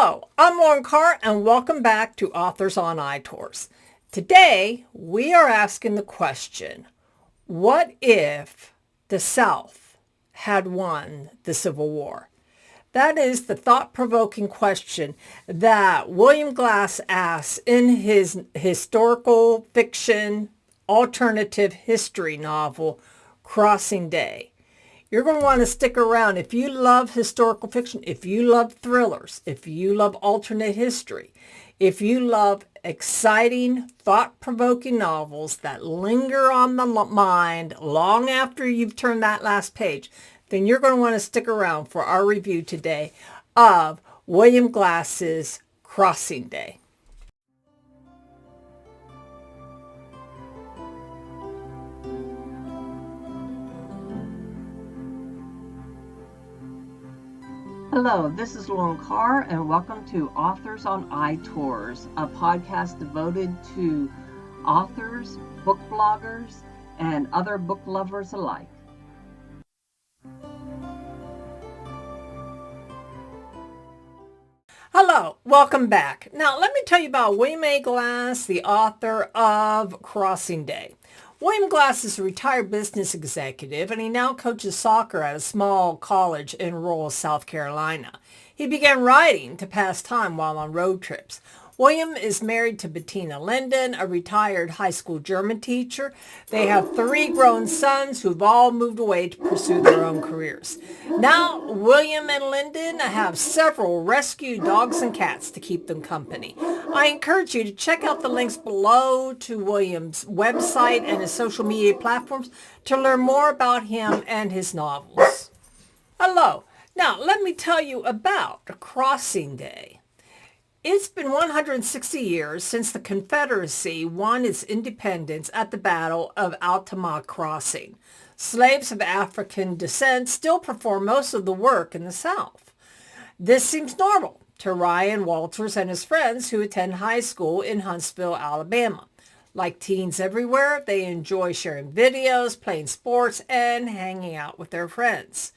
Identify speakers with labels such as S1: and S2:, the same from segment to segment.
S1: Hello, I'm Lauren Carr and welcome back to Authors on iTours. Today we are asking the question, what if the South had won the Civil War? That is the thought-provoking question that William Glass asks in his historical fiction alternative history novel, Crossing Day. You're going to want to stick around. If you love historical fiction, if you love thrillers, if you love alternate history, if you love exciting, thought-provoking novels that linger on the mind long after you've turned that last page, then you're going to want to stick around for our review today of William Glass's Crossing Day.
S2: Hello, this is Lauren Carr, and welcome to Authors on iTours, a podcast devoted to authors, book bloggers, and other book lovers alike.
S1: Hello, welcome back. Now, let me tell you about William A. Glass, the author of Crossing Day. William Glass is a retired business executive, and he now coaches soccer at a small college in rural South Carolina. He began writing to pass time while on road trips. William is married to Bettina Linden, a retired high school German teacher. They have 3 grown sons who've all moved away to pursue their own careers. Now, William and Linden have several rescued dogs and cats to keep them company. I encourage you to check out the links below to William's website and his social media platforms to learn more about him and his novels. Hello. Now, let me tell you about Crossing Day. It's been 160 years since the Confederacy won its independence at the Battle of Altamaha Crossing. Slaves of African descent still perform most of the work in the South. This seems normal to Ryan Walters and his friends who attend high school in Huntsville, Alabama. Like teens everywhere, they enjoy sharing videos, playing sports, and hanging out with their friends.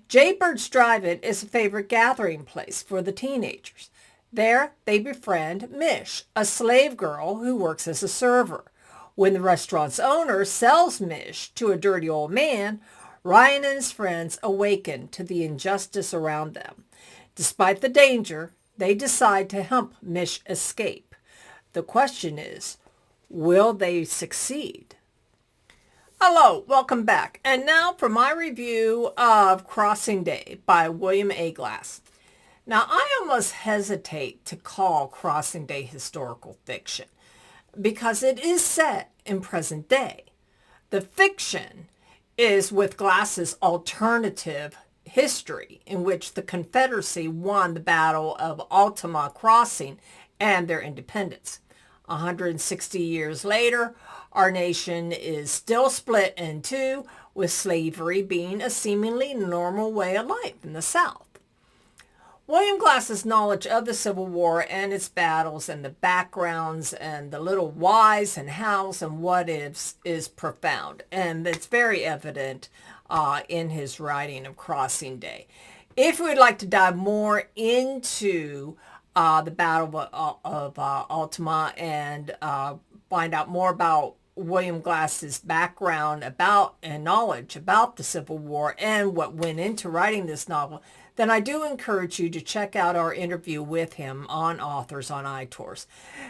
S1: Jaybird's Drive-In is a favorite gathering place for the teenagers. There, they befriend Mish, a slave girl who works as a server. When the restaurant's owner sells Mish to a dirty old man, Ryan and his friends awaken to the injustice around them. Despite the danger, they decide to help Mish escape. The question is, will they succeed? Hello, welcome back. And now for my review of Crossing Day by William A. Glass. Now, I almost hesitate to call Crossing Day historical fiction because it is set in present day. The fiction is with Glass's alternative history in which the Confederacy won the Battle of Altamaha Crossing and their independence. 160 years later, our nation is still split in two, with slavery being a seemingly normal way of life in the South. William Glass's knowledge of the Civil War and its battles and the backgrounds and the little whys and hows and what ifs is profound. And it's very evident in his writing of Crossing Day. If you would like to dive more into the Battle of Altamaha and find out more about William Glass's background about and knowledge about the Civil War and what went into writing this novel, then I do encourage you to check out our interview with him on Authors on iTours.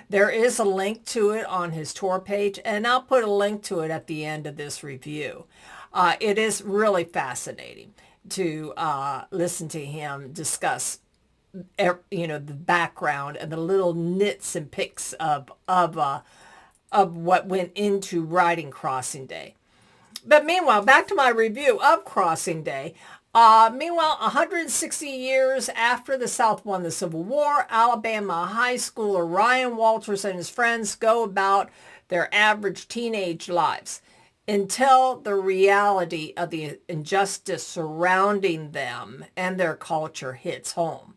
S1: There is a link to it on his tour page, and I'll put a link to it at the end of this review. It is really fascinating to listen to him discuss the background and the little nits and picks of what went into writing Crossing Day. But meanwhile, back to my review of Crossing Day. 160 years after the South won the Civil War, Alabama high schooler Ryan Walters and his friends go about their average teenage lives until the reality of the injustice surrounding them and their culture hits home.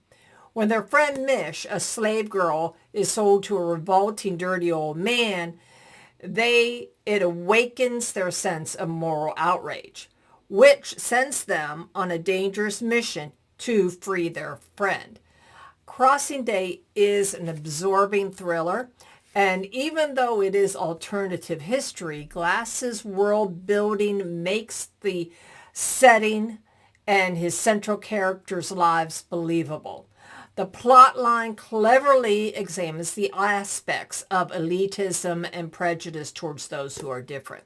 S1: When their friend Mish, a slave girl, is sold to a revolting, dirty old man, it awakens their sense of moral outrage, which sends them on a dangerous mission to free their friend. Crossing Day is an absorbing thriller, and even though it is alternative history, Glass's world building makes the setting and his central characters' lives believable. The plot line cleverly examines the aspects of elitism and prejudice towards those who are different.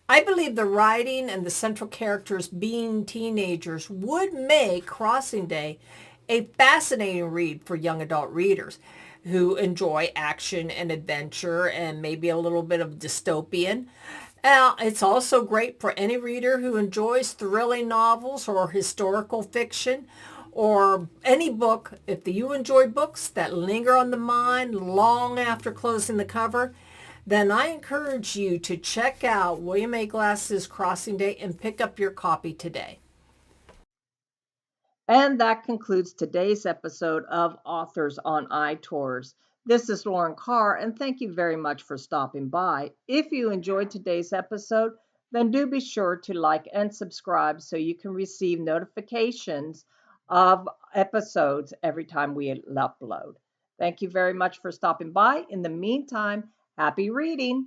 S1: I believe the writing and the central characters being teenagers would make Crossing Day a fascinating read for young adult readers who enjoy action and adventure and maybe a little bit of dystopian. It's also great for any reader who enjoys thrilling novels or historical fiction or any book. If you enjoy books that linger on the mind long after closing the cover, then I encourage you to check out William A. Glass's Crossing Day and pick up your copy today.
S2: And that concludes today's episode of Authors on iTours. This is Lauren Carr, and thank you very much for stopping by. If you enjoyed today's episode, then do be sure to like and subscribe so you can receive notifications of episodes every time we upload. Thank you very much for stopping by. In the meantime, happy reading.